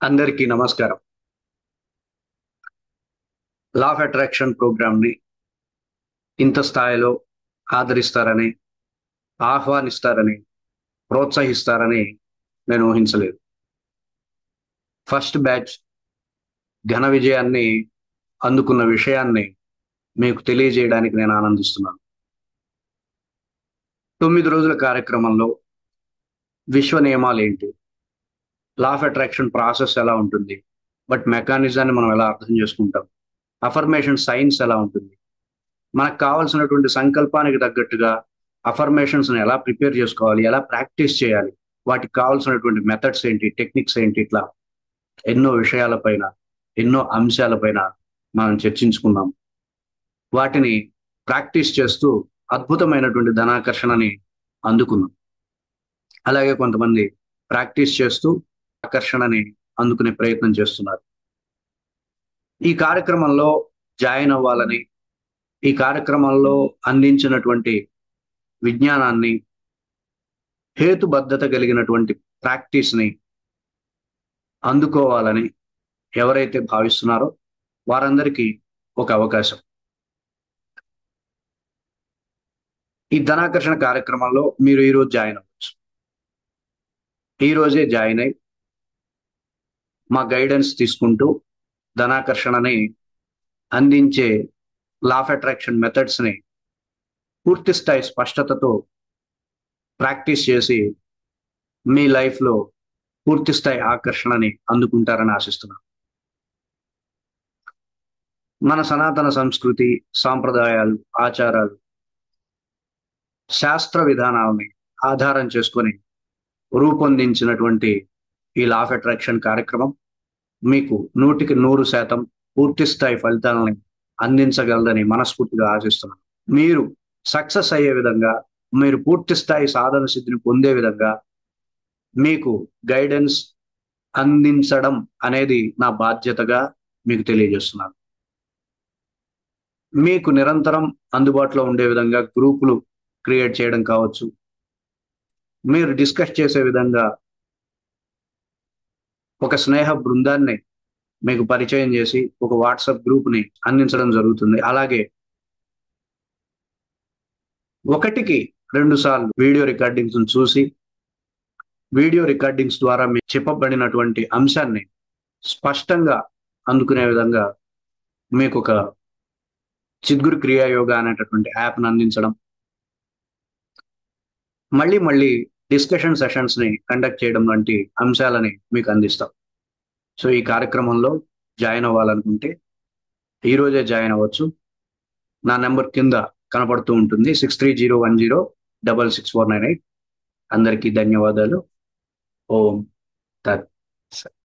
అందరికీ నమస్కారం. Law of attraction ప్రోగ్రామ్‌ని ఇంత స్థాయిలో ఆదరిస్తారని, ఆహ్వానిస్తారని, ప్రోత్సహిస్తారని నేను ఊహించలేదు. ఫస్ట్ బ్యాచ్ ఘన విజయాన్ని అందుకున్న విషయాన్ని మీకు తెలియజేయడానికి నేను ఆనందిస్తున్నాను. 9 రోజుల కార్యక్రమంలో విశ్వ నియమాలేంటి? లా ఆఫ్ అట్రాక్షన్ ప్రాసెస్ ఎలా ఉంటుంది? మెకానిజాన్ని మనం ఎలా అర్థం చేసుకుంటాం? అఫర్మేషన్ సైన్స్ ఎలా ఉంటుంది? మనకు కావాల్సినటువంటి సంకల్పానికి తగ్గట్టుగా అఫర్మేషన్స్‌ని ఎలా ప్రిపేర్ చేసుకోవాలి? ఎలా ప్రాక్టీస్ చేయాలి? వాటికి కావాల్సినటువంటి మెథడ్స్ ఏంటి? టెక్నిక్స్ ఏంటి? ఇట్లా ఎన్నో విషయాలపైన, ఎన్నో అంశాలపైన మనం చర్చించుకున్నాం. వాటిని ప్రాక్టీస్ చేస్తూ అద్భుతమైనటువంటి ధనాకర్షణని అందుకున్నాం. అలాగే కొంతమంది ప్రాక్టీస్ చేస్తూ ఆకర్షణని అందుకునే ప్రయత్నం చేస్తున్నారు. ఈ కార్యక్రమంలో జాయిన్ అవ్వాలని, ఈ కార్యక్రమంలో అందించినటువంటి విజ్ఞానాన్ని, హేతుబద్ధత కలిగినటువంటి ప్రాక్టీస్‌ని అందుకోవాలని ఎవరైతే భావిస్తున్నారో వారందరికీ ఒక అవకాశం. ఈ ధనాకర్షణ కార్యక్రమంలో మీరు ఈరోజు జాయిన్ అవ్వచ్చు. ఈరోజే జాయిన్ అయ్యి మా గైడెన్స్ తీసుకుంటూ ధనాకర్షణని అందించే లా ఆఫ్ అట్రాక్షన్ మెథడ్స్‌ని పూర్తి స్థాయి స్పష్టతతో ప్రాక్టీస్ చేసి మీ లైఫ్‌లో పూర్తి స్థాయి ఆకర్షణని అందుకుంటారని ఆశిస్తున్నాను. మన సనాతన సంస్కృతి, సాంప్రదాయాలు, ఆచారాలు, శాస్త్ర విధానాలని ఆధారం చేసుకొని రూపొందించినటువంటి ఈ లా ఆఫ్ అట్రాక్షన్ కార్యక్రమం మీకు 100% పూర్తి స్థాయి ఫలితాలని అందించగలదని మనస్ఫూర్తిగా ఆశిస్తున్నాను. మీరు సక్సెస్ అయ్యే విధంగా, మీరు పూర్తి స్థాయి సాధన సిద్ధిని పొందే విధంగా మీకు గైడెన్స్ అందించడం అనేది నా బాధ్యతగా మీకు తెలియజేస్తున్నాను. మీకు నిరంతరం అందుబాటులో ఉండే విధంగా గ్రూపులు క్రియేట్ చేయడం కావచ్చు. మీరు డిస్కస్ చేసే విధంగా ఒక స్నేహ బృందాన్ని మీకు పరిచయం చేసి ఒక వాట్సాప్ గ్రూప్‌ని అందించడం జరుగుతుంది. అలాగే ఒకటికి 2 సార్లు వీడియో రికార్డింగ్స్‌ని చూసి, వీడియో రికార్డింగ్స్ ద్వారా మీకు చెప్పబడినటువంటి అంశాన్ని స్పష్టంగా అందుకునే విధంగా మీకొక చిద్గురు క్రియా యోగా అనేటటువంటి యాప్‌ని అందించడం. మళ్ళీ మళ్ళీ డిస్కషన్ సెషన్స్‌ని కండక్ట్ చేయడం వంటి అంశాలని మీకు అందిస్తాం. సో, ఈ కార్యక్రమంలో జాయిన్ అవ్వాలనుకుంటే ఈరోజే జాయిన్ అవ్వచ్చు. నా నంబర్ కింద కనపడుతూ ఉంటుంది. 6301066498. అందరికీ ధన్యవాదాలు. ఓం తత్ సత్.